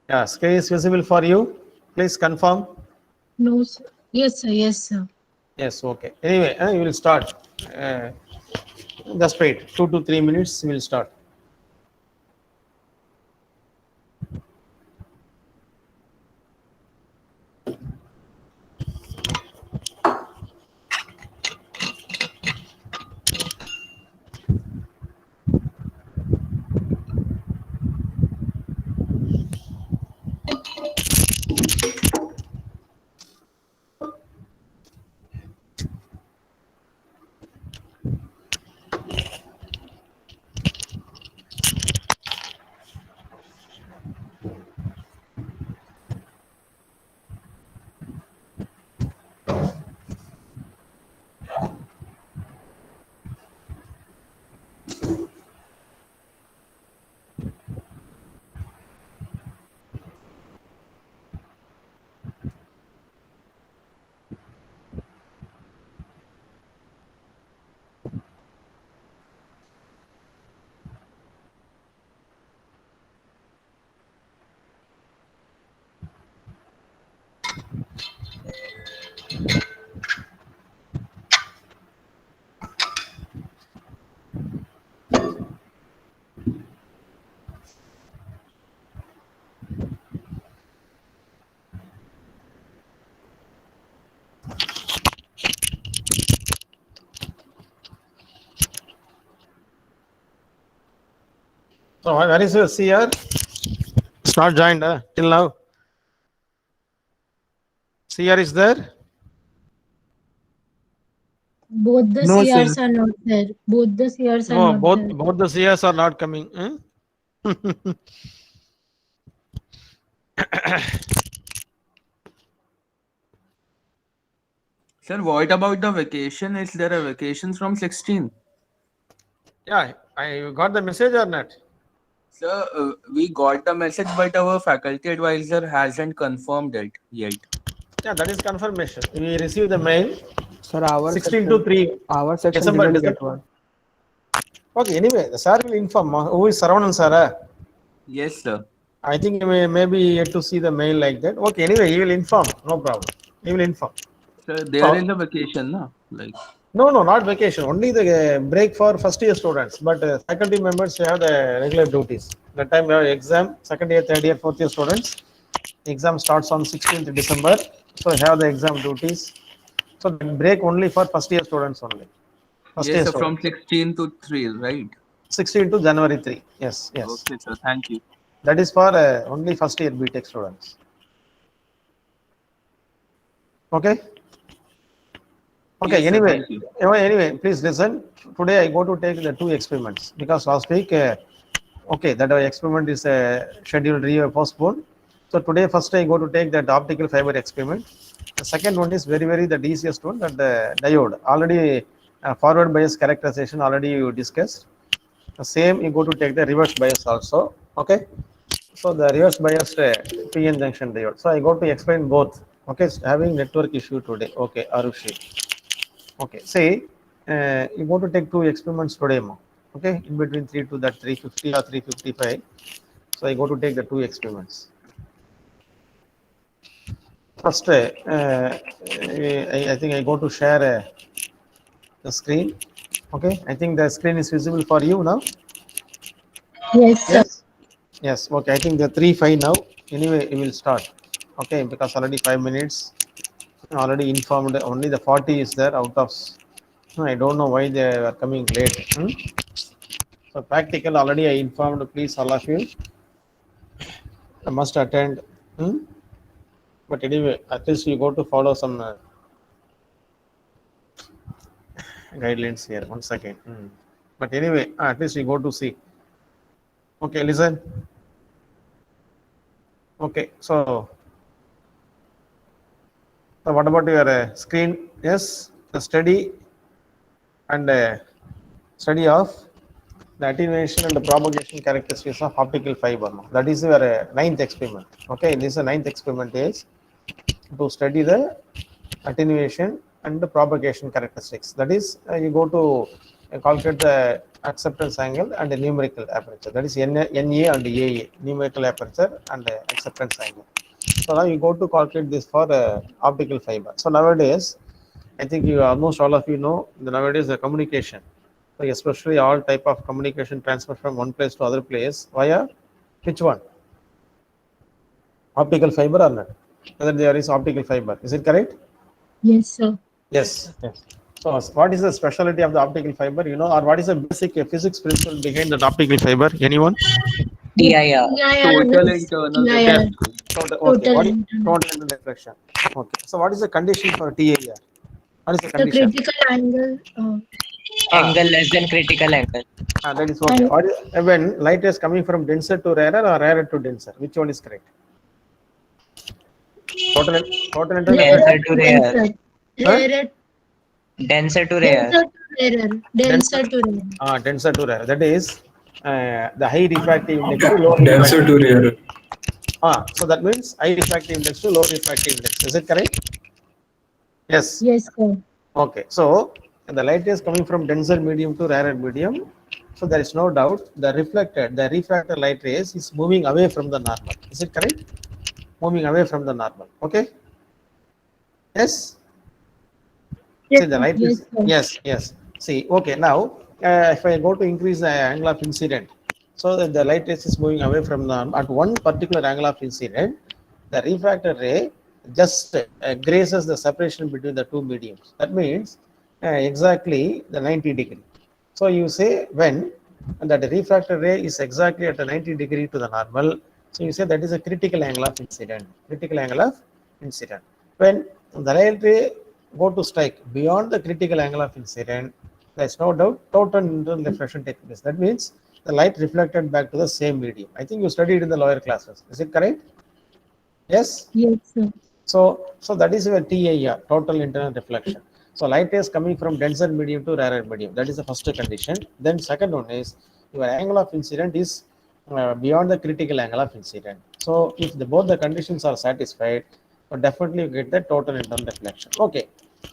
Yeah, screen is visible for you. Please confirm. No, sir. Yes, sir. Yes, sir. Yes, okay. Anyway, you will start. Uh, just wait. 2 to 3 minutes. We will start. So, where is your CR? It's not joined till now. CR is there? Both the No, sir. CRs are not there. Both the CRs are No, not both there. both the CRs are not coming. Sir, what about the vacation? Is there a vacation from 16? Yeah, I got the message or not? Sir, we got the message, but our faculty advisor hasn't confirmed it yet. Yeah, that is confirmation. We received the mail Sir, our 16 to section, 3 our section December. didn't December. get one. Okay, anyway, the sir will inform. Who is Saravanan sir? Yes, sir. I think you may be yet to see the mail like that. Okay, anyway, he will inform. No problem. He will inform. Sir, there is So, a vacation, no? Like, no, not vacation. Only the break for first year students. But faculty members have the regular duties. That time we have exam. Second year, third year, fourth year students. Exam starts on 16th December. So have the exam duties. So the break only for first year students only. First yes, year sir, from students. 16 to 3, right? 16 to January 3. Yes, yes. Okay, sir. Thank you. That is for only first year BTech students. Okay. Okay. Yes, sir. Anyway, Thank you. please listen. Today I go to take the two experiments because last week, okay, that experiment is scheduled postponed. So today, first I go to take that optical fiber experiment. The second one is very the easiest one, that the diode. Already forward bias characterization already you discussed. The same you go to take the reverse bias also. Okay. So the reverse biased PN junction diode. So I go to explain both. Okay, having network issue today. Okay, Arushi. Okay, say you go to take two experiments today, ma. Okay, in between 3 to that 350 or 355. So I go to take the two experiments. First, I think I go to share the screen. Okay, I think the screen is visible for you now. Yes, sir. Yes. Yes. Okay, I think the 3-5 now. Anyway, we will start. Okay, because already 5 minutes. Already informed. Only the 40 is there out of. I don't know why they are coming late. So practical already I informed. Please all of you must attend. But anyway, at least you go to follow some guidelines here. 1 second. But anyway, at least you go to see. Okay, listen. Okay, so what about your screen? Yes, the study and study of the attenuation and the propagation characteristics of optical fiber. That is your ninth experiment. Okay, this is the ninth experiment is to study the attenuation and the propagation characteristics. That is, you go to calculate the acceptance angle and the numerical aperture. That is NA and AA, numerical aperture and the acceptance angle. So now you go to calculate this for optical fiber. So nowadays, I think you almost all of you know that nowadays the communication, like especially all type of communication transfer from one place to other place via which one? Optical fiber or not? Whether there is optical fiber, is it correct? Yes, sir. Yes. Yes. So what is the specialty of the optical fiber? You know, or what is the basic physics principle behind that optical fiber? Anyone? TIR. Total Yes, internal TIR. reflection. Total, okay. Total What is internal. total internal reflection? Okay. So what is the condition for TAR? What is the The condition? critical angle. Angle less than critical angle. That is okay. And- What is, when light is coming from denser to rarer or rarer to denser, which one is correct? Total internal Denser reflection. to rare. Rarer. Denser to rare. Denser to rarer. Denser to rarer. Denser to rarer. That is the high refractive index to low Denser refractive. to rarer. So that means high refractive index to low refractive index. Is it correct? Yes. Yes, sir. Okay. So the light is coming from denser medium to rarer medium. So there is no doubt the refracted light rays is moving away from the normal. Is it correct? Moving away from the normal. Okay. Yes. Yes, See the light yes, is sir. yes. See, okay. Now, if I go to increase the angle of incident, so that the light rays is moving away from the at one particular angle of incident, the refracted ray just grazes the separation between the two mediums. That means exactly the 90 degree. So you say when that the refracted ray is exactly at a 90 degree to the normal, so you say that is a critical angle of incident. Critical angle of incident. When the light ray go to strike beyond the critical angle of incident, there is no doubt total internal reflection takes place. That means the light reflected back to the same medium. I think you studied in the lower classes. Is it correct? Yes. Yes, sir. So that is your TIR, total internal reflection. So light is coming from denser medium to rarer medium. That is the first condition. Then second one is your angle of incident is beyond the critical angle of incident. So if both the conditions are satisfied, definitely you get the total internal reflection. Okay.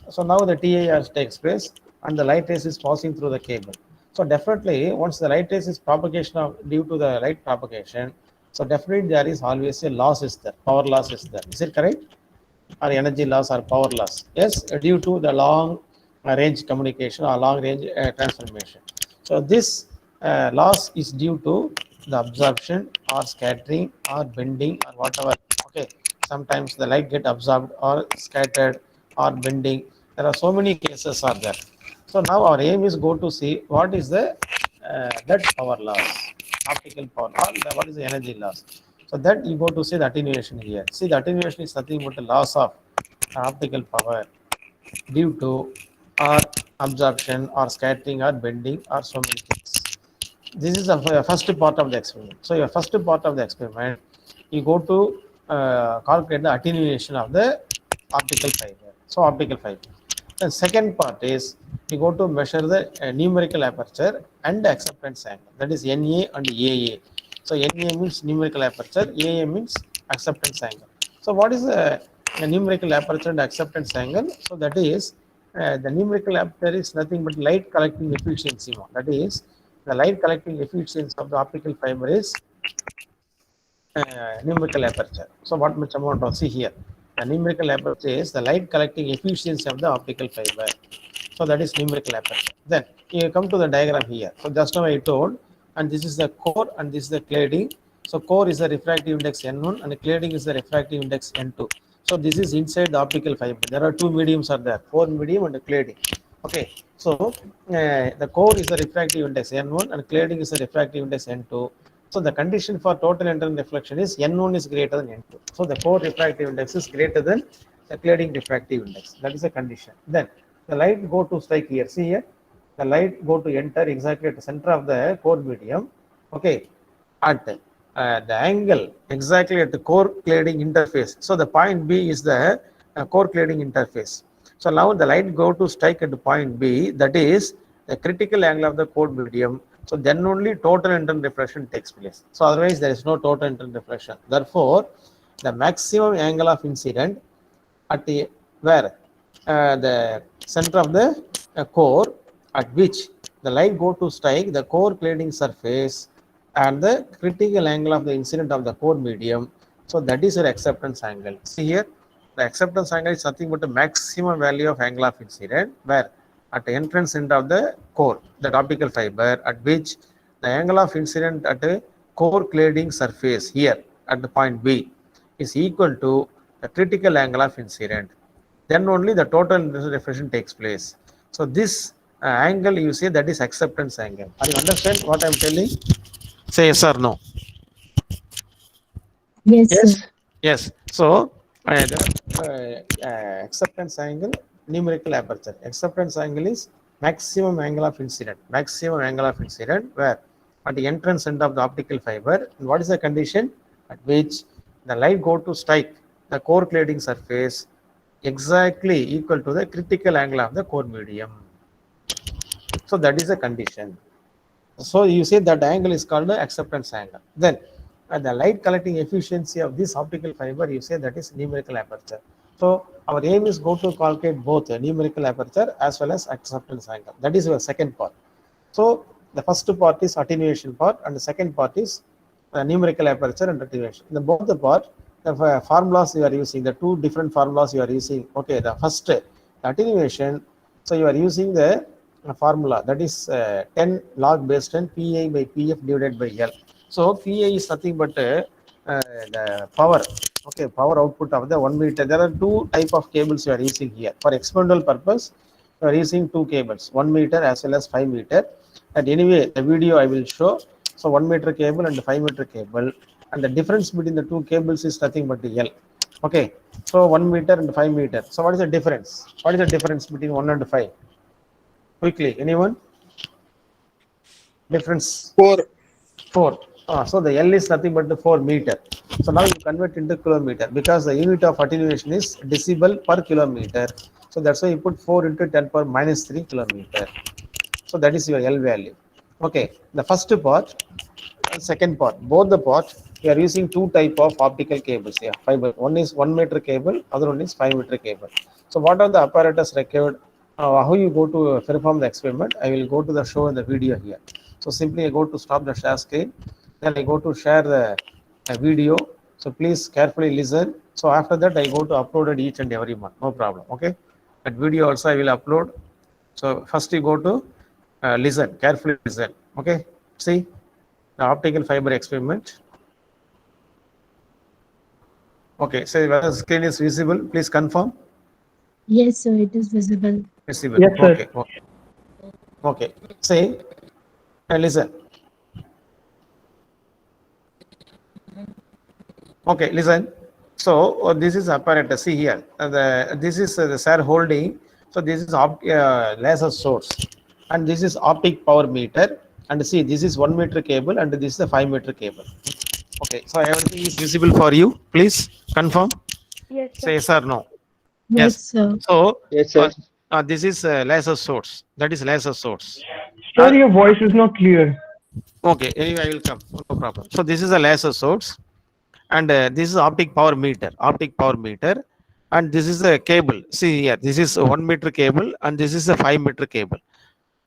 So now the TIR takes place and the light rays is passing through the cable. So definitely once the light rays is propagation due to the light propagation, so definitely there is always a loss is there, power loss is there. Is it correct? Or energy loss or power loss? Yes, due to the long range communication or long range transformation. So this loss is due to the absorption or scattering or bending or whatever. Okay, sometimes the light get absorbed or scattered or bending. There are so many cases are there. So now our aim is go to see what is the that power loss, optical power, or what is the energy loss. So that you go to see the attenuation here. See, the attenuation is nothing but the loss of optical power due to or absorption or scattering or bending or so many things. This is the first part of the experiment. So your first part of the experiment, you go to calculate the attenuation of the optical fiber. So optical fiber. The second part is you go to measure the numerical aperture and acceptance angle. That is NA and AA. So NA means numerical aperture, AA means acceptance angle. So what is the numerical aperture and acceptance angle? So that is the numerical aperture is nothing but light collecting efficiency. That is the light collecting efficiency of the optical fiber is numerical aperture. So what much amount of, see here, the numerical aperture is the light collecting efficiency of the optical fiber. So that is numerical aperture. Then you come to the diagram here. So just now I told, and this is the core and this is the cladding. So core is the refractive index N1 and the cladding is the refractive index N2. So this is inside the optical fiber. There are two mediums are there, core medium and the cladding. Okay, so the core is the refractive index N1 and cladding is the refractive index N2. So the condition for total internal reflection is N1 is greater than N2. So the core refractive index is greater than the cladding refractive index. That is the condition. Then the light go to strike here. See here, the light go to enter exactly at the center of the core medium. Okay, at the angle exactly at the core cladding interface. So the point B is the core cladding interface. So now the light go to strike at the point B, that is the critical angle of the core medium. So then only total internal reflection takes place. So otherwise there is no total internal reflection. Therefore, the maximum angle of incident at the where the center of the core at which the light go to strike the core cladding surface and the critical angle of the incident of the core medium. So that is your acceptance angle. See here, the acceptance angle is nothing but the maximum value of angle of incident where at the entrance end of the core, that optical fiber, at which the angle of incident at a core cladding surface here at the point B is equal to the critical angle of incident. Then only the total reflection takes place. So this angle you say that is acceptance angle. Are you understand what I am telling? Say yes or no. Yes, sir. Yes. So acceptance angle, numerical aperture. Acceptance angle is maximum angle of incident. Maximum angle of incident where at the entrance end of the optical fiber. And what is the condition at which the light go to strike the core cladding surface exactly equal to the critical angle of the core medium. So that is a condition. So you say that angle is called the acceptance angle. Then the light collecting efficiency of this optical fiber, you say that is numerical aperture. So our aim is go to calculate both numerical aperture as well as acceptance angle. That is your second part. So the first part is attenuation part and the second part is numerical aperture and attenuation. The both the part, the formulas you are using, the two different formulas you are using. Okay, the first attenuation. So you are using the formula that is 10 log base 10 Pi by Pf divided by L. So Pi is nothing but the power. Okay, power output of the 1 meter. There are two type of cables you are using here. For experimental purpose, you are using two cables, 1 meter as well as 5 meter. And anyway, the video I will show. So 1 meter cable and 5 meter cable. And the difference between the two cables is nothing but the L. Okay, so 1 meter and 5 meter. So what is the difference? What is the difference between 1 and 5? Quickly, anyone? Difference? 4. 4. So the L is nothing but the 4 meter. So now you convert into kilometer because the unit of attenuation is decibel per kilometer. So that's why you put 4 into 10 power minus 3 kilometer. So that is your L value. Okay, the first part, second part, both the part, we are using two type of optical cables here. Fiber. One is 1 meter cable, other one is 5 meter cable. So what are the apparatus required? How you go to perform the experiment? I will go to the show in the video here. So simply I go to stop the share screen. Then I go to share the video. So please carefully listen. So after that I go to upload it each and every month. No problem. Okay. That video also I will upload. So first you go to listen, carefully listen. Okay. See the optical fiber experiment. Okay. So whether the screen is visible, please confirm. Yes, sir. It is visible. Visible. Yes, sir. Okay. Okay. Okay. Say and listen. Okay, listen. So this is apparatus. See here. This is the sir holding. So this is laser source, and this is optic power meter. And see, this is 1 meter cable, and this is a 5 meter cable. Okay. So everything is visible for you. Please confirm. Yes, Say yes or no. Yes, sir. So Yes, sir. this is laser source. That is laser source. Sir, your voice is not clear. Okay. Anyway, I will come. No problem. So this is a laser source. And this is optic power meter, and this is a cable. See here, this is a 1 meter cable and this is a 5 meter cable.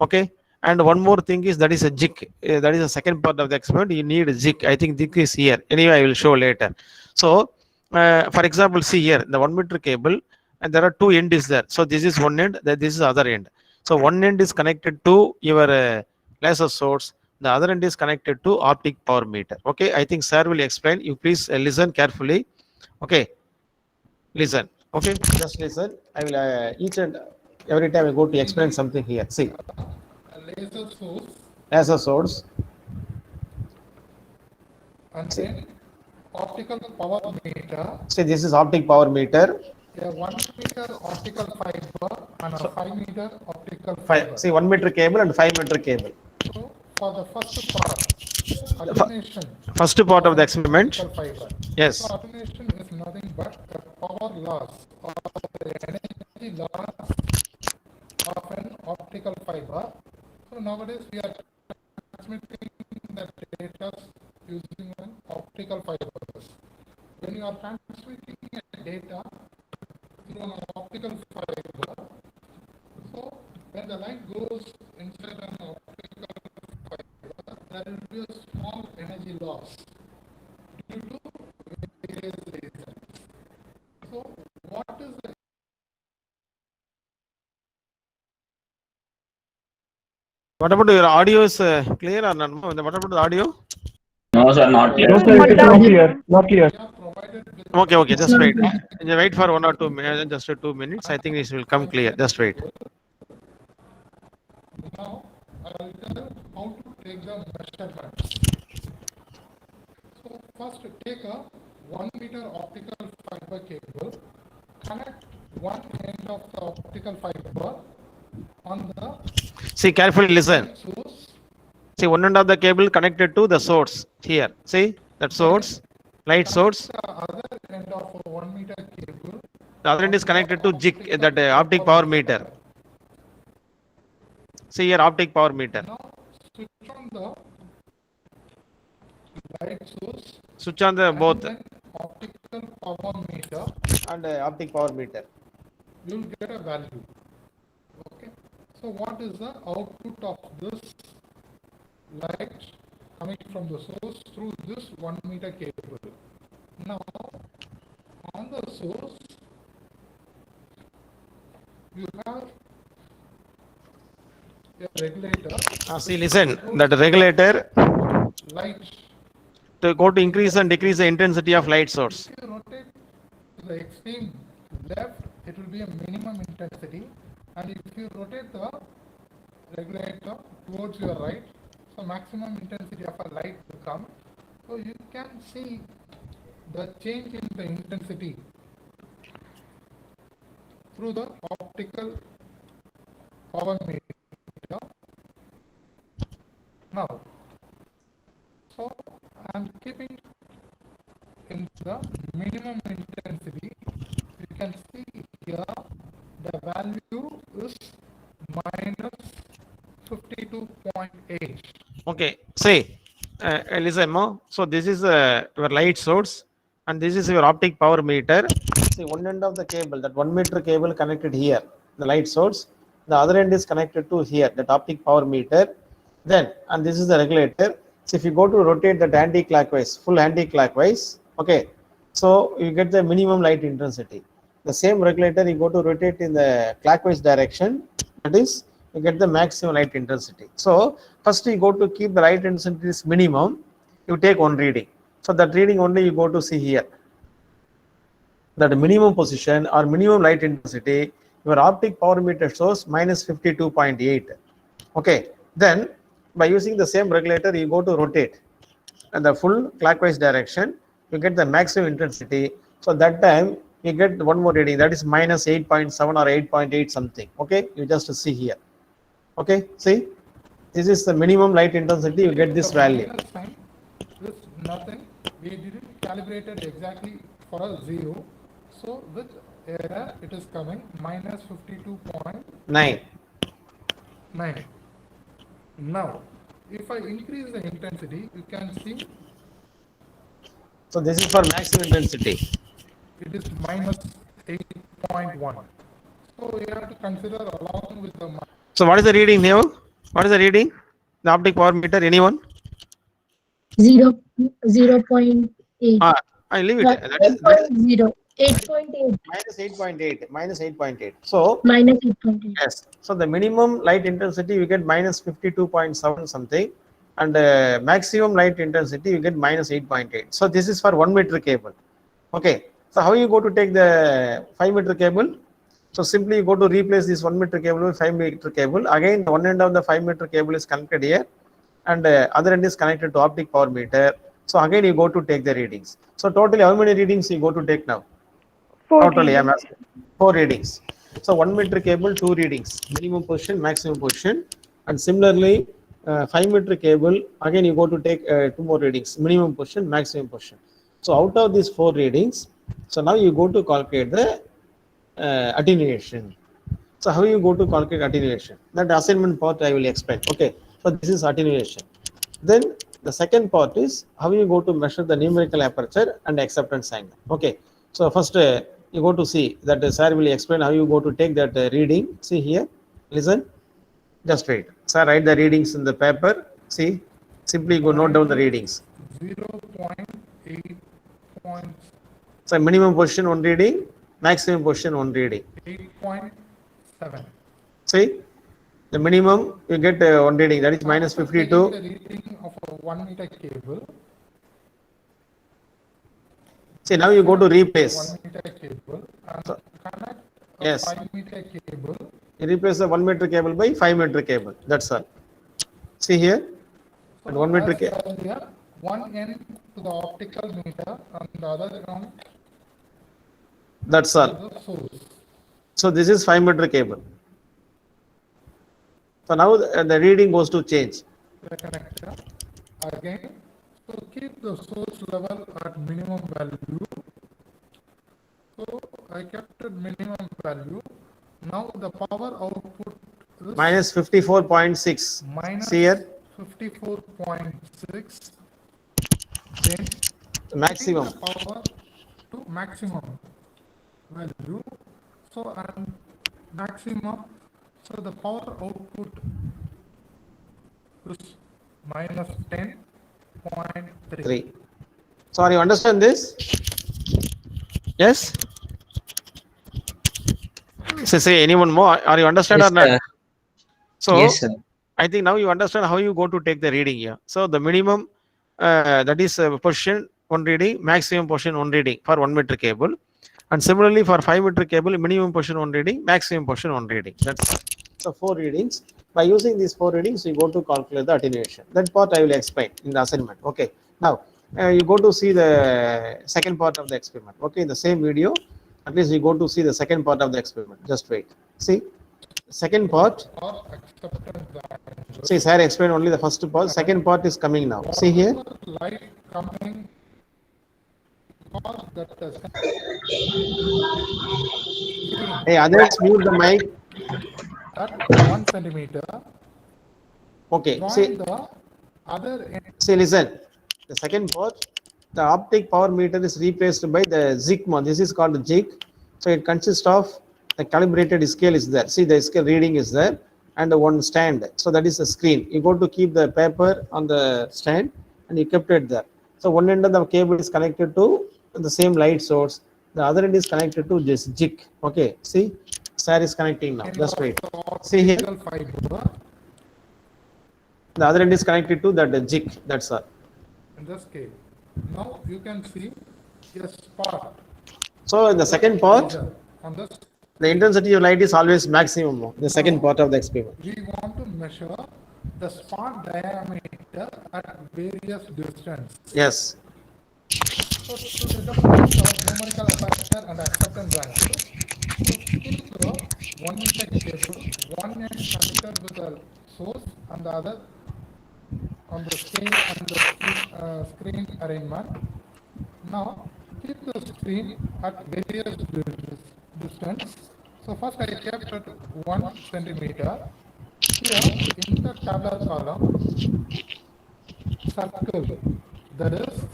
Okay, and one more thing is that is a jig. That is the second part of the experiment. You need a jig. I think jig is here. Anyway, I will show later. So for example, see here the 1 meter cable, and there are two ends there. So this is one end, this is other end. So one end is connected to your laser source. The other end is connected to optic power meter. Okay, I think sir will explain. You please listen carefully. Okay, listen. Okay, just listen. I will each and every time I go to explain something here. See, laser source, and then optical power meter, see this is optic power meter. a 1 meter optical fiber and a 5 meter optical fiber. See 1 meter cable and 5 meter cable. So for the first part, attenuation. First part of the experiment. Optical fiber. Yes. So attenuation is nothing but the power loss or the energy loss of an optical fiber. So nowadays we are transmitting the data using an optical fibers. When you are transmitting data through an optical fiber, so when the light goes inside an be a small energy loss due to various reasons. So what is the What about your audio is clear or not? What about the audio? No, sir, not yet. No, sir, it is not clear. Not clear. we are provided with Okay, just not wait. clear. Wait for 1 or 2 minutes, just 2 minutes. I think this will come clear. Just wait. now I will tell how to take the measurements. So first take a 1 meter optical fiber cable, connect one end of the optical fiber on the See, carefully listen. source. See, one end of the cable connected to the source here. See that source, light source. The other end of a 1 meter cable. The other end is connected to JIC, that optic power meter. See here, optic power meter. Now switch on the light source Switch on the both and then optical power meter. and optic power meter. You will get a value. Okay. So what is the output of this light coming from the source through this 1 meter cable? Now on the source you have a regulator, See, listen. That regulator light. to go to increase and decrease the intensity of light source. If you rotate to the extreme left, it will be a minimum intensity, and if you rotate the regulator towards your right, so maximum intensity of a light will come. So you can see the change in the intensity through the optical power meter. Now, so I'm keeping in the minimum intensity. You can see here the value is minus 52.8. Okay. See, listen, Mo. So this is your light source, and this is your optic power meter. See, one end of the cable, that 1 meter cable connected here, the light source. The other end is connected to here, that optic power meter. Then, and this is the regulator. So if you go to rotate that anti-clockwise, full anti-clockwise, okay, so you get the minimum light intensity. The same regulator you go to rotate in the clockwise direction, that is, you get the maximum light intensity. So first you go to keep the light intensity is minimum, you take one reading. So that reading only you go to see here. That minimum position or minimum light intensity, your optic power meter shows minus 52.8. Okay, then by using the same regulator, you go to rotate and the full clockwise direction, you get the maximum intensity. So that time you get one more reading, that is minus 8.7 or 8.8 something. Okay, you just see here. Okay, see, this is the minimum light intensity, you get this value. Minus sign is nothing. We didn't calibrate it exactly for a 0. So with error, it is coming minus 52.9. 9. Now, if I increase the intensity, you can see So this is for maximum intensity. it is minus 8.1. So we have to consider along with the So what is the reading here? What is the reading? The optic power meter, anyone? 0.8. I leave it. That is 8.0. 8.8. minus 8.8. Minus 8.8. So Minus 8.8. yes. So the minimum light intensity you get minus 52.7 something, and maximum light intensity you get minus 8.8. So this is for 1 meter cable. Okay. So how you go to take the 5 meter cable? So simply you go to replace this 1 meter cable with 5 meter cable. Again, one end of the 5 meter cable is connected here, and other end is connected to optic power meter. So again you go to take the readings. So totally how many readings you go to take now? Totally, I'm asking 4 readings. So 1 meter cable, 2 readings, minimum position, maximum position, and similarly 5 meter cable, again you go to take 2 more readings, minimum position, maximum position. So out of these 4 readings, so now you go to calculate the attenuation. So how you go to calculate attenuation? That assignment part I will explain. Okay, so this is attenuation. Then the second part is how you go to measure the numerical aperture and acceptance angle. Okay, so first you go to see that sir will explain how you go to take that reading. See here, listen, just wait. Sir, write the readings in the paper. See, Simply go note down the readings. 0.8.8.7. So minimum position one reading, maximum position one reading. See, the minimum you get one reading, that is minus After taking the 52. reading of a 1 meter cable. See, now you go to replace. 1 meter cable and So- connect a Yes. 5 meter cable. You replace the 1 meter cable by 5 meter cable. That's all. See here, at 1 meter As cable. earlier, one end to the optical meter and the other end That's to all. the source. So this is 5 meter cable. So now the reading goes to change. The connector again. So keep the source level at minimum value. So I kept it minimum value. Now the power output is Minus 54.6. minus See here, 54.6. Then the maximum. the power to maximum value. So and maximum. So the power output is minus 10.3. 3. So are you understand this? Yes? Say anyone more? Are you understand Yes, or not? sir. So Yes, sir. I think now you understand how you go to take the reading here. So the minimum that is position one reading, maximum position one reading for 1 meter cable, and similarly for 5 meter cable, minimum position one reading, maximum position one reading. That's all. So 4 readings. By using these 4 readings, you go to calculate the attenuation. That part I will explain in the assignment. Okay. Now you go to see the second part of the experiment. Okay, in the same video, at least you go to see the second part of the experiment. Just wait. See, second part. Or acceptance angle. See, sir explained only the first part. Second part is coming now. See here. Light coming or that Hey, others mute the mic. at 1 centimeter. Okay. Join See, the other end. see, listen. The second part, the optic power meter is replaced by the Zigma. This is called jig. So it consists of the calibrated scale is there. See, the scale reading is there, and the one stand. So that is the screen. You go to keep the paper on the stand, and you kept it there. So one end of the cable is connected to the same light source. The other end is connected to this jig. Okay. See, sir is connecting now. Just wait. See here. Optical fiber The other end is connected to that jig. That's all. in the scale. Now you can see a spot So in the second part, on the. the intensity of light is always maximum. The second part of the experiment. We want to measure the spot diameter at various distance. Yes. So to determine the numerical aperture and acceptance angle, so keep the 1 meter cable, one end connected with the source and the other on the screen and the screen arrangement. Now keep the screen at various distance. So first I kept at 1 centimeter. Here in the tabular column, circle, that is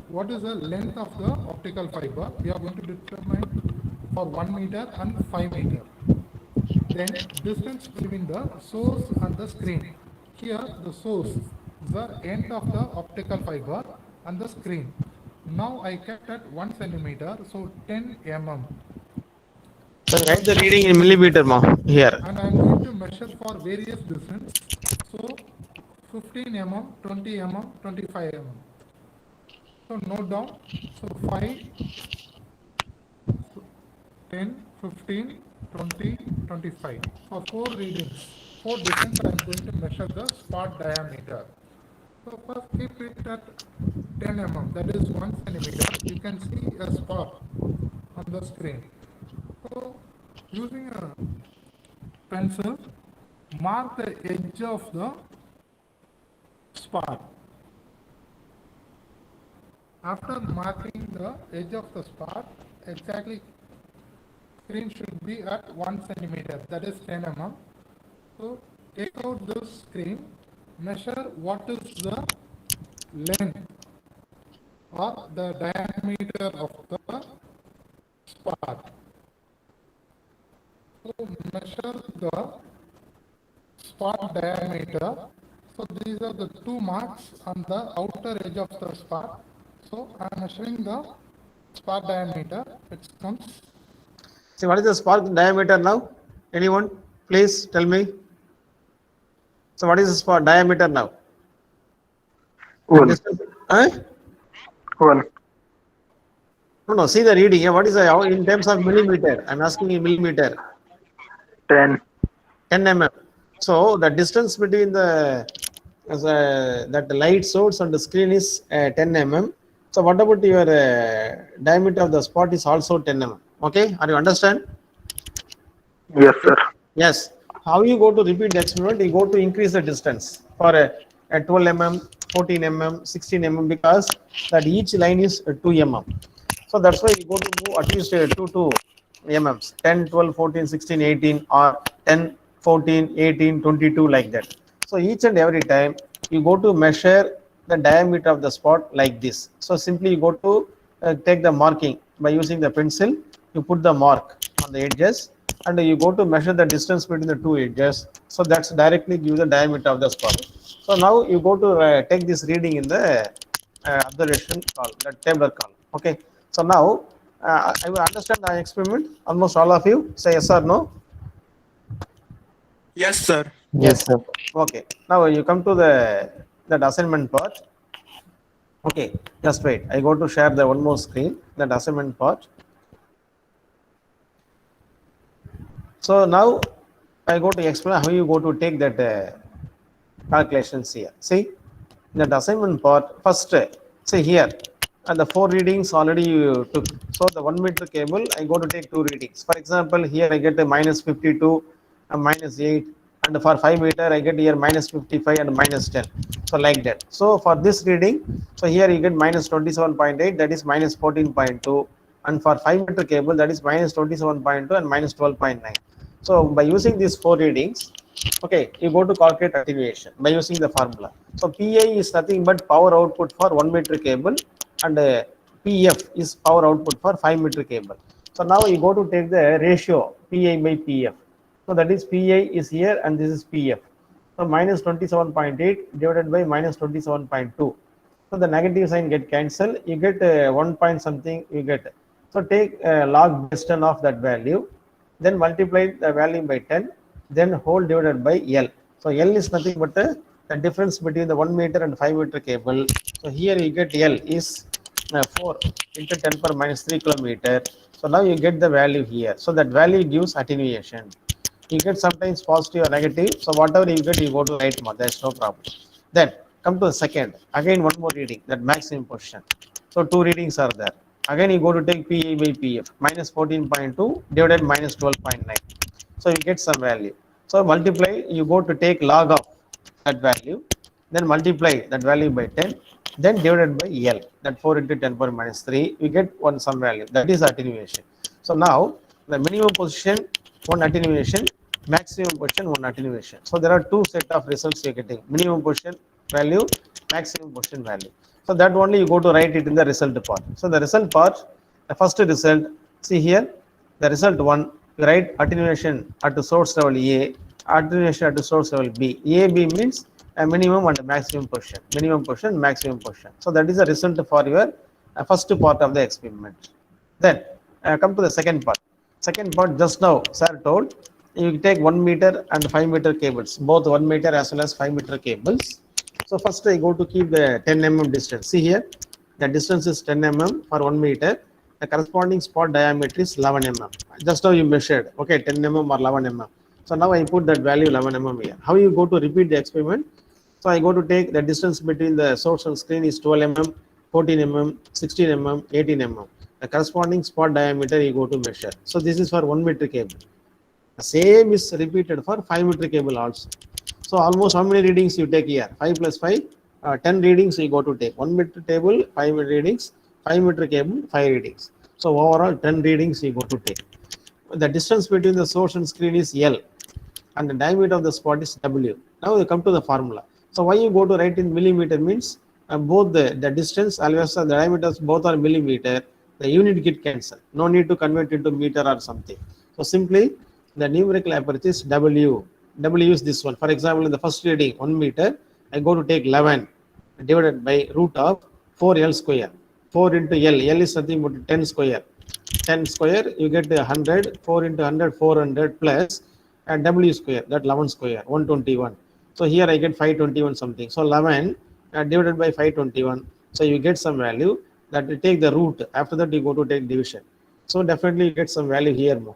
what is the length of the optical fiber. We are going to determine for 1 meter and 5 meter. Then distance between the source and the screen. Here the source, the end of the optical fiber and the screen. Now I kept at 1 centimeter, so 10 mm. So write the reading in millimeter here. And I am going to measure for various distance. So 15 mm, 20 mm, 25 mm. So note down. So 5, 10, 15, 20, 25. For 4 readings, 4 distance, I am going to measure the spot diameter. So first keep it at 10 mm, that is 1 centimeter. You can see a spot on the screen. So using a pencil, mark the edge of the spot. After marking the edge of the spot, exactly screen should be at 1 centimeter, that is 10 mm. So take out the screen, measure what is the length or the diameter of the spot. So measure the spot diameter. So these are the 2 marks on the outer edge of the spot. So I am measuring the spot diameter. It comes. See, what is the spark diameter now? Anyone? Please tell me. So what is the spark diameter now? The 1. distance- Huh? 1. No, see the reading. What is the, in terms of millimeter? I'm asking in millimeter. 10. 10 mm. So the distance between the that light source and the screen is 10 mm. So what about your diameter of the spot is also 10 mm. Okay, are you understand? Yes, sir. Yes. How you go to repeat the experiment? You go to increase the distance for a 12 mm, 14 mm, 16 mm because that each line is 2 mm. So that's why you go to move at least 2 mm, 10, 12, 14, 16, 18 or 10, 14, 18, 22 like that. So each and every time you go to measure the diameter of the spot like this. So simply you go to take the marking by using the pencil. You put the mark on the edges and you go to measure the distance between the 2 edges. So that's directly give the diameter of the spot. So now you go to take this reading in the observation column, the table column. Okay. So now I will understand the experiment. Almost all of you say yes or no. Yes, sir. Yes, sir. Okay. Now you come to that assignment part. Okay. Just wait. I go to share the one more screen. That assignment part. So now I go to explain how you go to take that calculations here. See that assignment part first. See here. And the 4 readings already you took. So the 1 meter cable, I go to take 2 readings. For example, here I get a minus 52 and minus 8. And for 5 meter, I get here minus 55 and minus 10. So like that. So for this reading, so here you get minus 27.8, that is minus 14.2. And for 5 meter cable, that is minus 27.2 and minus 12.9. So by using these 4 readings, okay, you go to calculate attenuation by using the formula. So PI is nothing but power output for 1 meter cable and PF is power output for 5 meter cable. So now you go to take the ratio PI by PF. So that is PI is here and this is PF. So minus 27.8 divided by minus 27.2. So the negative sign get cancelled. You get 1 point something you get. So take log base 10 of that value. Then multiply the value by 10. Then whole divided by L. So L is nothing but the difference between the 1 meter and 5 meter cable. So here you get L is 4 into 10 per minus 3 kilometer. So now you get the value here. So that value gives attenuation. You get sometimes positive or negative. So whatever you get, you go to right mark. There's no problem. Then come to the second. Again, one more reading, that maximum position. So 2 readings are there. Again, you go to take PA by PF, minus 14.2 divided minus 12.9. So you get some value. So multiply, you go to take log of that value, then multiply that value by 10, then divided by L, that 4 into 10 power minus 3, we get some value. That is attenuation. So now the minimum position, 1 attenuation, maximum position, 1 attenuation. So there are 2 set of results you are getting, minimum position value, maximum position value. So that only you go to write it in the result part. So the result part, the first result, see here, the result 1, you write attenuation at the source level A, attenuation at the source level B. A, B means a minimum and a maximum position, maximum position. So that is the result for your first part of the experiment. Then come to the second part. Second part, just now sir told, you take 1 meter and 5 meter cables, both 1 meter as well as 5 meter cables. So first I go to keep the 10 mm distance. See here, the distance is 10 mm for 1 meter. The corresponding spot diameter is 11 mm. Just now you measured, okay, 10 mm or 11 mm. So now I put that value 11 mm here. How you go to repeat the experiment? So I go to take the distance between the source and screen is 12 mm, 14 mm, 16 mm, 18 mm. The corresponding spot diameter you go to measure. So this is for 1 meter cable. The same is repeated for 5 meter cable also. So almost how many readings you take here? 5 plus 5, 10 readings you go to take. 1 meter table, 5 readings, 5 meter cable, 5 readings. So overall 10 readings you go to take. The distance between the source and screen is L and the diameter of the spot is W. Now you come to the formula. So why you go to write in millimeter means both the distance as well as the diameters both are millimeter. The unit get cancelled. No need to convert into meter or something. So simply the numerical aperture is W. W is this one. For example, in the first reading 1 meter, I go to take 11 divided by root of 4L square. 4 into L. L is nothing but 10 square. 10 square, you get 100. 4 into 100, 400 plus and W square, that 11 square, 121. So here I get 521 something. So 11 divided by 521. So you get some value that you take the root. After that you go to take division. So definitely you get some value here more.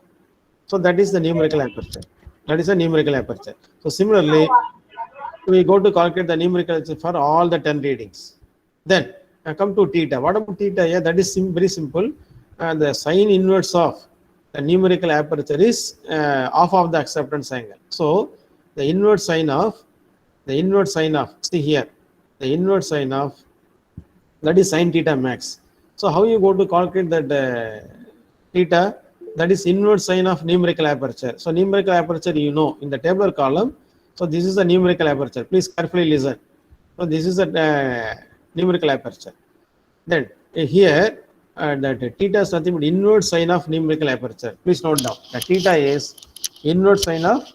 So that is the numerical aperture. That is a numerical aperture. So similarly, we go to calculate the numerical aperture for all the 10 readings. Then come to theta. What about theta? Yeah, that is very simple. The sine inverse of the numerical aperture is half of the acceptance angle. So the inverse sine of see here, the inverse sine of that is sine theta max. So how you go to calculate that theta? That is inverse sine of numerical aperture. So numerical aperture, you know, in the tabular column. So this is the numerical aperture. Please carefully listen. So this is a numerical aperture. Then here that theta is nothing but inverse sine of numerical aperture. Please note down that theta is inverse sine of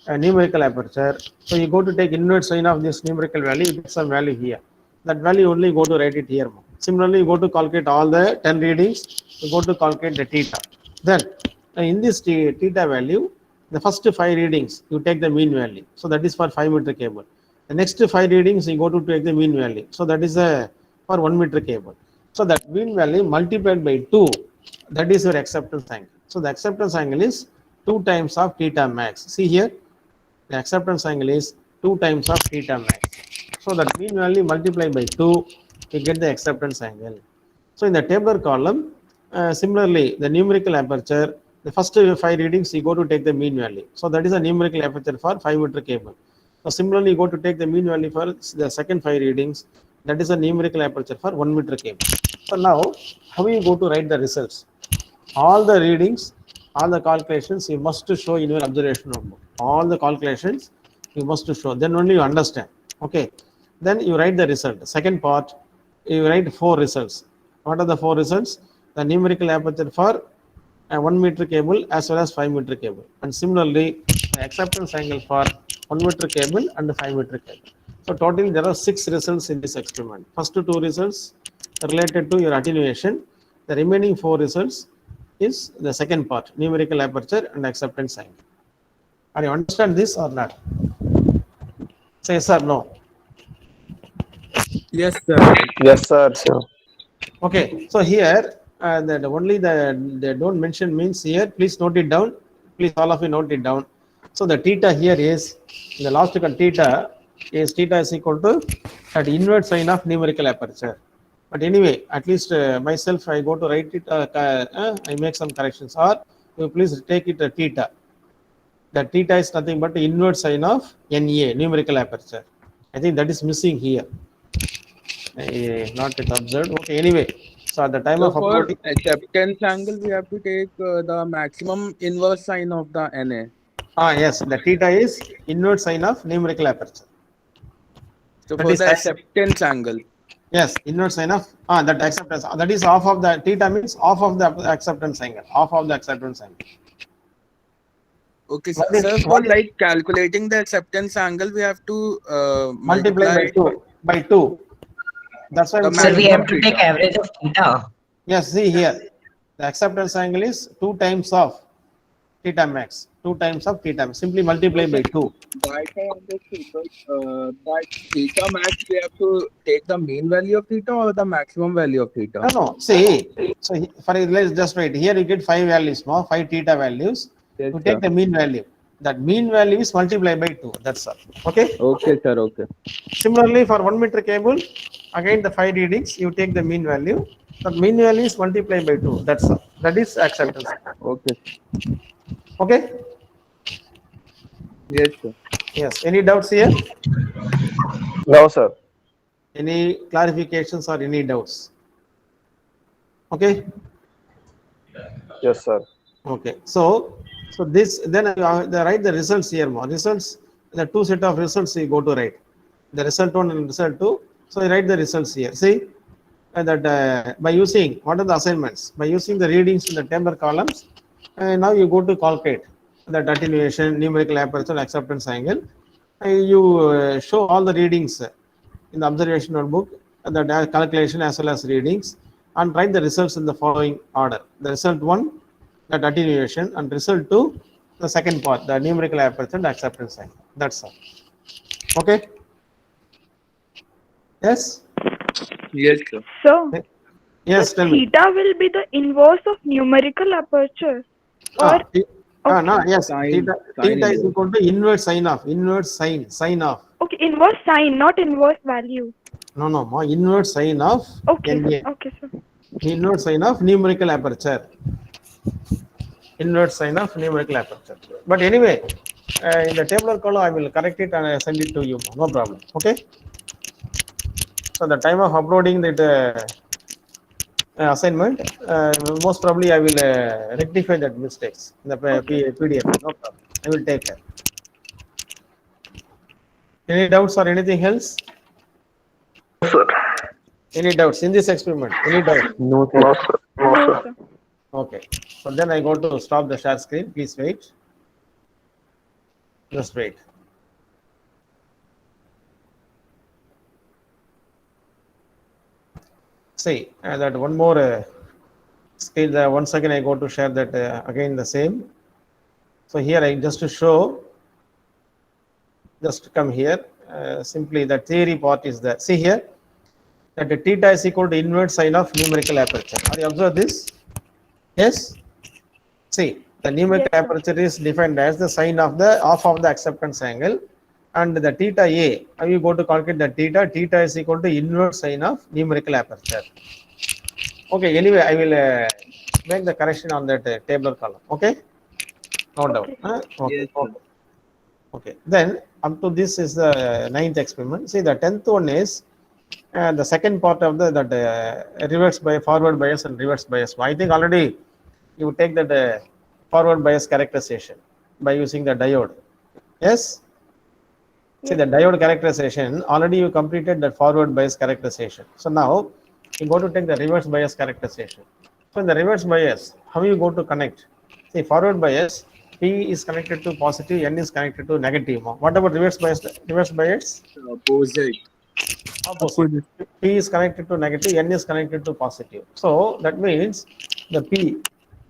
numerical aperture. So you go to take inverse sine of this numerical value, you get some value here. That value only go to write it here. Similarly, you go to calculate all the 10 readings, you go to calculate the theta. Then in this theta value, the first 5 readings, you take the mean value. So that is for 5 meter cable. The next 5 readings, you go to take the mean value. So that is for 1 meter cable. So that mean value multiplied by 2, that is your acceptance angle. So the acceptance angle is 2 times of theta max. See here, the acceptance angle is 2 times of theta max. So that mean value multiplied by 2, you get the acceptance angle. So in the tabular column, similarly, the numerical aperture, the first 5 readings, you go to take the mean value. So that is a numerical aperture for 5 meter cable. So similarly, you go to take the mean value for the second 5 readings. That is a numerical aperture for 1 meter cable. So now, how you go to write the results? All the readings, all the calculations, you must show in your observation notebook. All the calculations, you must show. Then only you understand. Okay. Then you write the result. Second part, you write 4 results. What are the 4 results? The numerical aperture for 1 meter cable as well as 5 meter cable. And similarly, the acceptance angle for 1 meter cable and 5 meter cable. So totally there are 6 results in this experiment. First 2 results related to your attenuation. The remaining 4 results is the second part, numerical aperture and acceptance angle. Are you understand this or not? Say yes or no. Yes, sir. Yes, sir. Sure. Okay, so here that only they don't mention means here. Please note it down. Please all of you note it down. So the theta here is the last theta is equal to that inverse sine of numerical aperture. But anyway, at least myself I go to write it. I make some corrections. Or you please take it theta. That theta is nothing but the inverse sine of NA numerical aperture. I think that is missing here. Not yet observed. Okay, anyway. So at the time So of for uploading, acceptance angle, we have to take the maximum inverse sine of the NA. yes, the theta is inverse sine of numerical aperture. So That for is the as- acceptance angle. Yes, inverse sine of that acceptance. That is half of the theta means half of the acceptance angle. Half of the acceptance angle. Okay, What is- sir. For what is- like calculating the acceptance angle, we have to Multiply by 2. By 2. That's why. The we Sir, say- we maximum have to take theta. average of theta. Yes, see here. The acceptance angle is 2 times of theta max. 2 times of theta max. Simply multiply by 2. That I understood, but that theta max, we have to take the mean value of theta or the maximum value of theta? No. See, so for let's just write here. You get 5 values, no? 5 theta values. Yes, You take sir. the mean value. That mean value is multiplied by 2. That's all. Okay. Okay, sir. Okay. Similarly, for 1 meter cable, again the 5 readings, you take the mean value. The mean value is multiplied by 2. That's all. That is acceptance. Okay. Okay. Yes, sir. Yes. Any doubts here? No, sir. Any clarifications or any doubts? Okay. Yes, sir. Okay. So this then they write the results here. More results. The 2 set of results you go to write. The result 1 and result 2. So you write the results here. See that by using what are the assignments? By using the readings in the tabular columns. Now you go to calculate that attenuation, numerical aperture, acceptance angle. you show all the readings in the observation notebook, the calculation as well as readings, and write the results in the following order. The result 1, that attenuation, and result 2, the second part, the numerical aperture and acceptance sign. That's all. Okay. Yes. Yes, sir. So, Yes. Tell me. theta will be the inverse of numerical aperture. Or No, yes. Sine- Theta, sine theta is inverse. equal to inverse sine of. okay, inverse sign, not inverse value. No, ma, inverse sine of Okay, NA. okay, sir. Inverse sine of numerical aperture. Inverse sine of numerical aperture. But anyway, in the tabular column, I will correct it and I send it to you. No problem. Okay. So the time of uploading that assignment, most probably I will rectify that mistakes in the PDF. No problem. I will take care. Any doubts or anything else? Sir. Any doubts in this experiment? Any doubt? No, sir. No, sir. No, No, sir. sir. Okay. So then I go to stop the share screen. Please wait. Just wait. See that one more screen. Once again, I go to share that again the same. So here I just to show. Just come here. Simply the theory part is there. See here that the theta is equal to inverse sine of numerical aperture. Are you observe this? Yes. See, the numerical Yes, sir. aperture is defined as the sine of the half of the acceptance angle, and the theta A. How you go to calculate the theta? Theta is equal to inverse sine of numerical aperture. Okay. Anyway, I will make the correction on that tabular column. Okay. No doubt. Okay. Okay. Yes, sir. Okay. Then up to this is the 9th experiment. See, the 10th one is the second part of the that reverse by forward bias and reverse bias. I think already you take that forward bias characterization by using the diode. Yes. See the diode characterization, already you completed the forward bias characterization. So now you go to take the reverse bias characterization. So in the reverse bias, how you go to connect? See, forward bias, P is connected to positive, N is connected to negative. What about reverse bias? Reverse bias? Opposite. Opposite. P is connected to negative, N is connected to positive. So that means the P,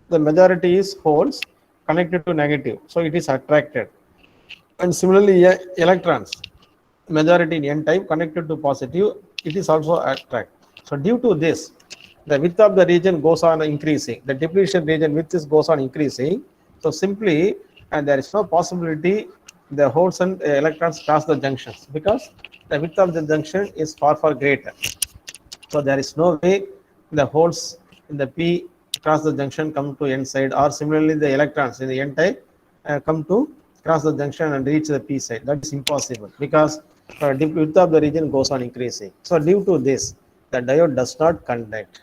the majority is holes connected to negative. So it is attracted. And similarly, electrons, majority in N type connected to positive, it is also attracted. So due to this, the width of the region goes on increasing. The depletion region width goes on increasing. So simply, and there is no possibility the holes and electrons cross the junctions because the width of the junction is far greater. So there is no way the holes in the P cross the junction come to N side, or similarly the electrons in the N type come to cross the junction and reach the P side. That is impossible because the width of the region goes on increasing. So due to this, the diode does not conduct.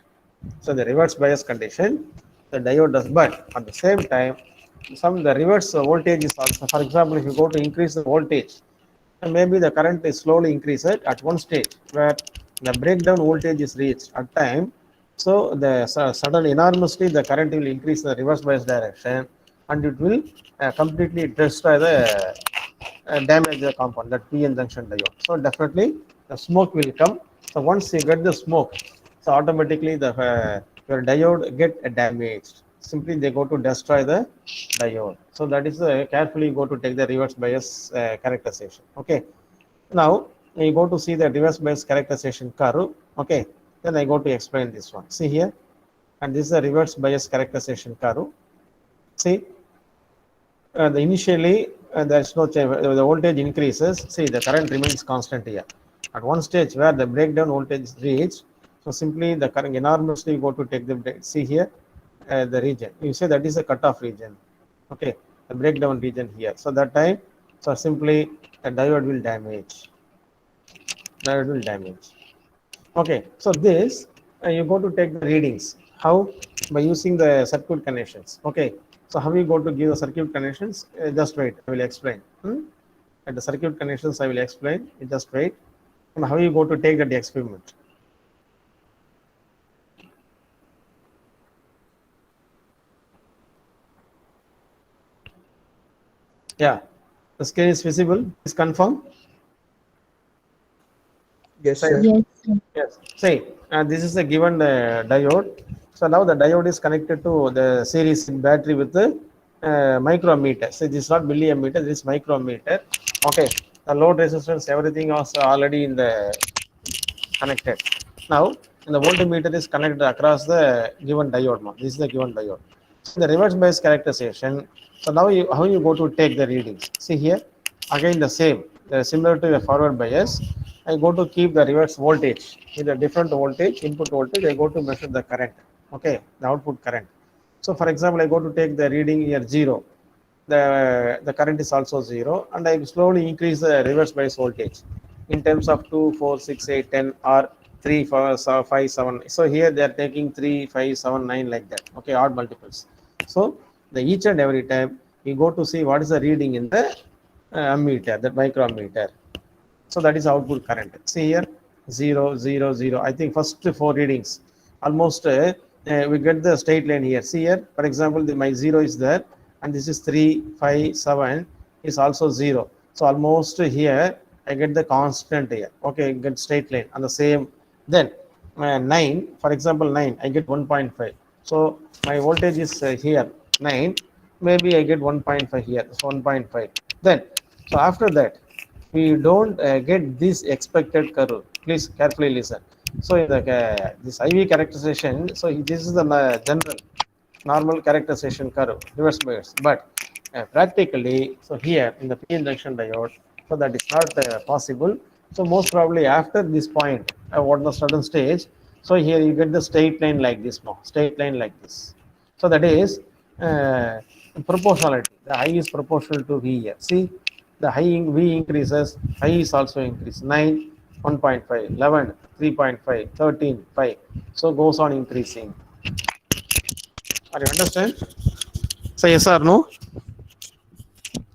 So the reverse bias condition, the diode does, but at the same time, the reverse voltage is also, for example, if you go to increase the voltage, and maybe the current is slowly increased at one stage where the breakdown voltage is reached at time. So the sudden enormously the current will increase the reverse bias direction, and it will completely destroy the damage the compound, that PN junction diode. So definitely the smoke will come. So once you get the smoke, so automatically the your diode get damaged. Simply they go to destroy the diode. So that is carefully go to take the reverse bias characterization. Okay. Now you go to see the reverse bias characterization curve. Okay. Then I go to explain this one. See here, and this is the reverse bias characterization curve. See, initially there is no change. The voltage increases. See, the current remains constant here. At one stage where the breakdown voltage is reached, so simply the current enormously go to take the break. See here, the region. You say that is a cutoff region. Okay, the breakdown region here. So that time, so simply the diode will damage. Diode will damage. Okay, so this you go to take the readings. How? By using the circuit connections. Okay, so how you go to give the circuit connections? Just wait, I will explain. At the circuit connections, I will explain. You just wait. And how you go to take that experiment? Yeah, The screen is visible. Please confirm. Yes, Sir. sir. Yes, sir. Yes. Say, this is a given diode. So now the diode is connected to the series in battery with the micrometer. So this is not milliammeter, this is micrometer. Okay. The load resistance, everything was already in the connected. Now, the voltmeter is connected across the given diode. This is the given diode. So the reverse bias characterization. So now how you go to take the readings? See here, again the same, similar to the forward bias. I go to keep the reverse voltage in a different voltage, input voltage. I go to measure the current. Okay, the output current. So for example, I go to take the reading here 0. The current is also 0, and I slowly increase the reverse bias voltage in terms of 2, 4, 6, 8, 10, or 3, 4, 5, 7. So here they are taking 3, 5, 7, 9 like that. Okay, odd multiples. So the each and every time you go to see what is the reading in the ammeter, that micrometer. So that is output current. See here 0, 0, 0. I think first 4 readings almost we get the straight line here. See here, for example, my 0 is there, and this is 3, 5, 7 is also 0. So almost here I get the constant here. Okay, I get straight line on the same. Then 9, for example, 9, I get 1.5. So my voltage is here 9. Maybe I get 1.5 here. So 1.5. Then so after that we don't get this expected curve. Please carefully listen. So in the this IV characterization, so this is the general normal characterization curve, reverse bias. But practically, so here in the PN junction diode, so that is not possible. So most probably after this point, what the certain stage, so here you get the straight line like this now, straight line like this. So that is proportionality. The I is proportional to V here. See, the high V increases, I is also increase. 9, 1.5, 11, 3.5, 13, 5. So goes on increasing. Are you understand? So yes or no?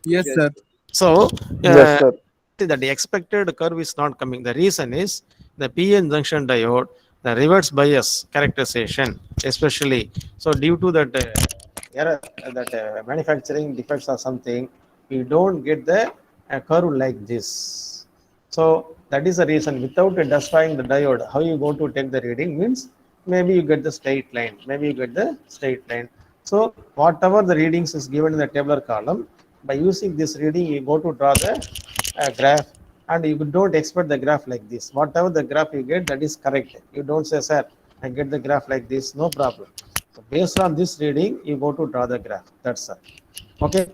Yes, sir. So Yes, sir. that the expected curve is not coming. The reason is the PN junction diode, the reverse bias characterization, especially. So due to that error, that manufacturing defects or something, we don't get the curve like this. So that is the reason. Without destroying the diode, how you go to take the reading means maybe you get the straight line. Maybe you get the straight line. So whatever the readings is given in the tabular column, by using this reading, you go to draw the graph, and you don't expect the graph like this. Whatever the graph you get, that is correct. You don't say, sir, I get the graph like this, no problem. So based on this reading, you go to draw the graph. That's all. Okay.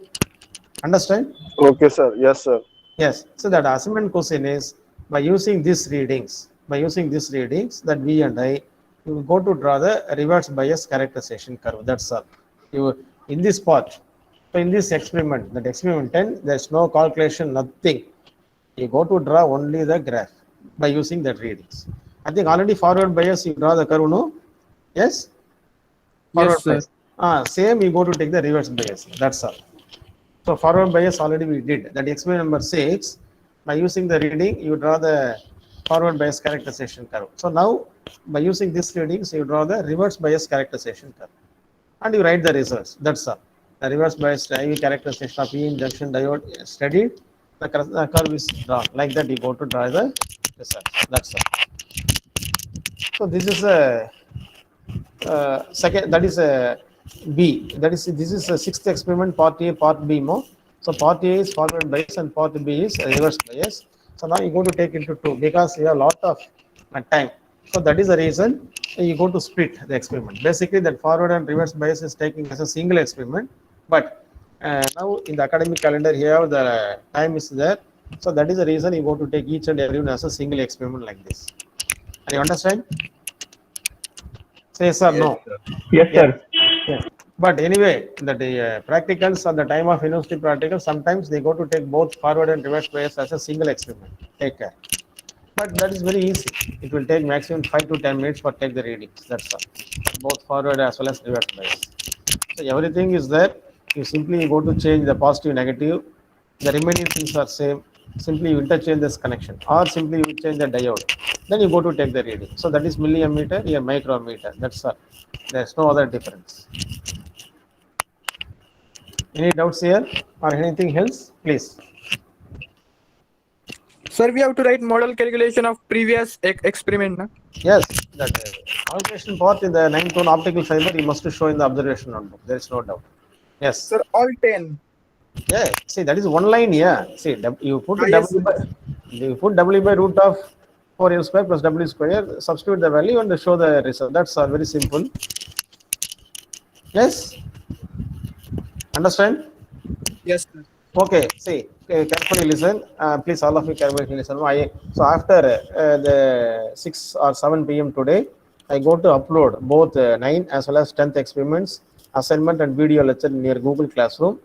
Understand? Okay, sir. Yes, sir. Yes. So that assignment question is by using these readings, that V and I, you will go to draw the reverse bias characterization curve. That's all. You in this part. So in this experiment, that experiment 10, there's no calculation, nothing. You go to draw only the graph by using that readings. I think already forward bias, you draw the curve, no? Yes? Forward Yes, sir. bias. Same, you go to take the reverse bias. That's all. So forward bias already we did. That experiment number 6, by using the reading, you draw the forward bias characterization curve. So now, by using this readings, you draw the reverse bias characterization curve. And you write the results. That's all. The reverse bias IV characterization of PN junction diode studied, the curve is drawn. Like that, you go to draw the results. That's all. So this is a second, that is a B. That is, this is a 6th experiment, part A, part B more. So part A is forward bias and part B is reverse bias. So now you go to take into 2 because you have a lot of time. So that is the reason you go to split the experiment. Basically, that forward and reverse bias is taking as a single experiment. But now in the academic calendar here, the time is there. So that is the reason you go to take each and every one as a single experiment like this. Are you understand? Say yes or no? Yes, sir. Yeah. But anyway, that the practicals at the time of university practicals, sometimes they go to take both forward and reverse bias as a single experiment. Take care. But that is very easy. It will take maximum 5 to 10 minutes for take the readings. That's all. Both forward as well as reverse bias. So everything is there. You simply go to change the positive, negative. The remaining things are same. Simply you interchange this connection, or simply you change the diode. Then you go to take the reading. So that is milliammeter, here micrometer. That's all. There's no other difference. Any doubts here or anything else, please? Sir, we have to write model calculation of previous experiment. Na? Yes, that calculation part in the 9-tone optical fiber you must show in the observation notebook. There is no doubt. Yes. Sir, all 10. Yeah. See, that is one line here. See, you put Yes, w by, you put w by root of 4l square plus w square. Substitute the value and show the result. That's very simple. Yes. Understand? Yes, sir. Okay, see, carefully listen. Please, all of you carefully listen. So after the 6 or 7 p.m. today, I go to upload both 9 as well as 10th experiments, assignment and video lecture in your Google Classroom.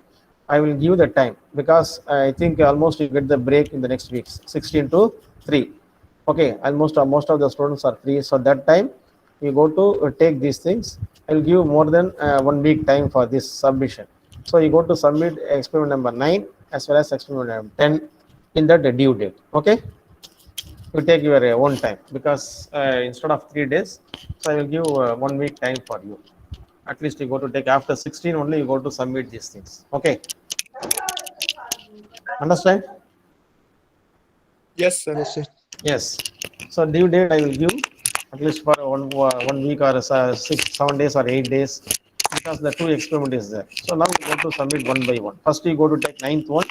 I will give the time because I think almost you get the break in the next weeks, 16 to 3. Okay, almost most of the students are free. So that time you go to take these things. I will give more than 1 week time for this submission. So you go to submit experiment number 9 as well as experiment number 10 in that due date. Okay, you take your own time because instead of 3 days, so I will give 1 week time for you. At least you go to take after 16 only you go to submit these things. Okay, understand? Yes, sir. Yes, sir. Yes. So due date I will give at least for 1 week or 6, 7 days or 8 days because the 2 experiment is there. So now you go to submit one by one. First you go to take 9th one,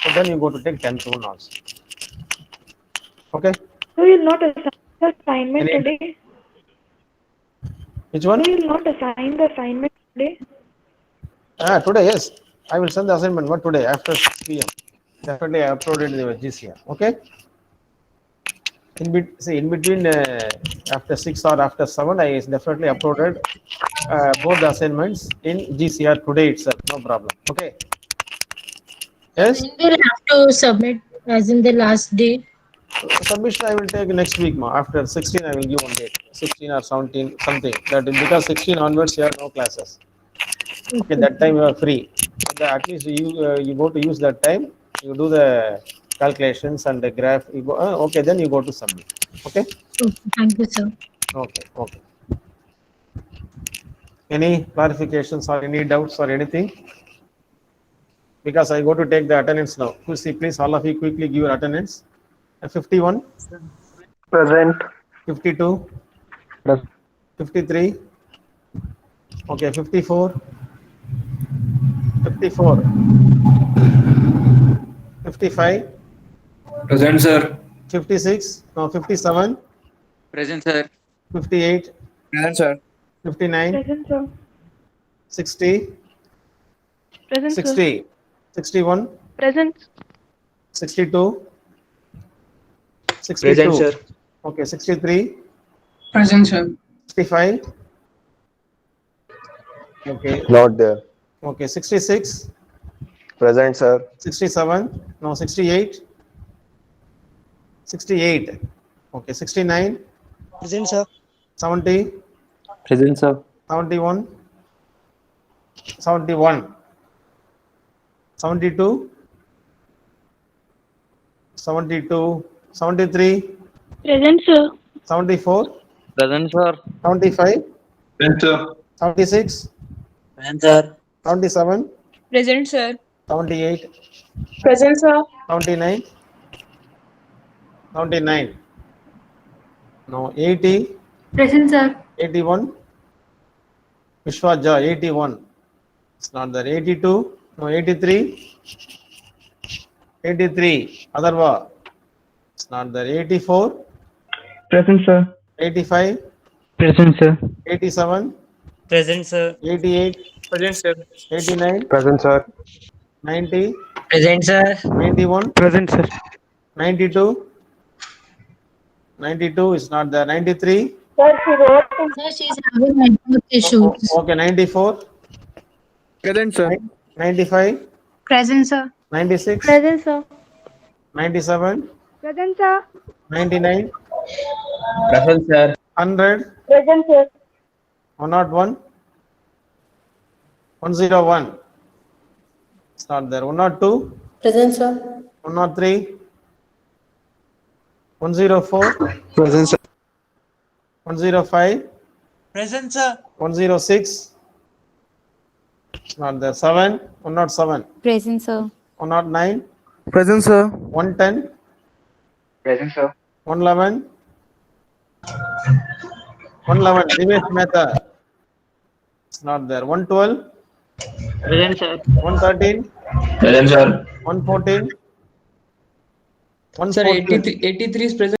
so then you go to take 10th one also. Okay. So you'll not assign the assignment Any- today? Which one? So you'll not assign the assignment today? Today, yes. I will send the assignment what today after 6 p.m. Definitely I uploaded the GCR. Okay. In between after 6 or after 7, I definitely uploaded both the assignments in GCR today itself. No problem. Okay. Yes. When we'll have to submit as in the last day. Submission I will take next week. After 16, I will give one date. 16 or 17, something. That is because 16 onwards you have no classes. Okay, that time you are free. At least you go to use that time. You do the calculations and the graph. You go. Okay, then you go to submit. Okay. Okay, thank you, sir. Okay. Okay. Any clarifications or any doubts or anything? Because I go to take the attendance now. Please, all of you quickly give your attendance. 51, Present. 52, 53, okay, 54, 54, 55, Present, sir. 56, no, 57, Present, sir. 58, Present, sir. 59, Present, sir. 60, Present, sir. 60, 61, Present. 62, 62, Present, sir. okay, 63, Present, sir. 65, okay, Not there. okay, 66, Present, sir. 67, no, 68, 68, okay, 69, Present, sir. 70, Present, sir. 71, 71, 72, 72, 73, Present, sir. 74, Present, sir. 75, Present, sir. 76, Present, sir. 77, Present, sir. 78, Present, sir. 79, 79, no, 80, Present, sir. 81, Vishwaja, 81, it's not there, 82, no, 83, 83, Adarva, it's not there, 84, Present, sir. 85, Present, sir. 87, Present, sir. 88, Present, sir. 89, Present, sir. 90, Present, sir. 91, Present, sir. 92, 92 is not there, 93, Sir, she's having network issues. okay, 94, Present, sir. 95, Present, sir. 96, Present, sir. 97, Present, sir. 99, Present, sir. 100, Present, sir. 101, 101, it's not there, 102, Present, sir. 103, 104, Present, sir. 105, Present, sir. 106, It's not there. 7, 107, Present, sir. 109, Present, sir. 110, Present, sir. 111, 111, Divesh Mehta. It's not there. 112, Present, sir. 113, Present, sir. 114, Sir, 114. 83 is present.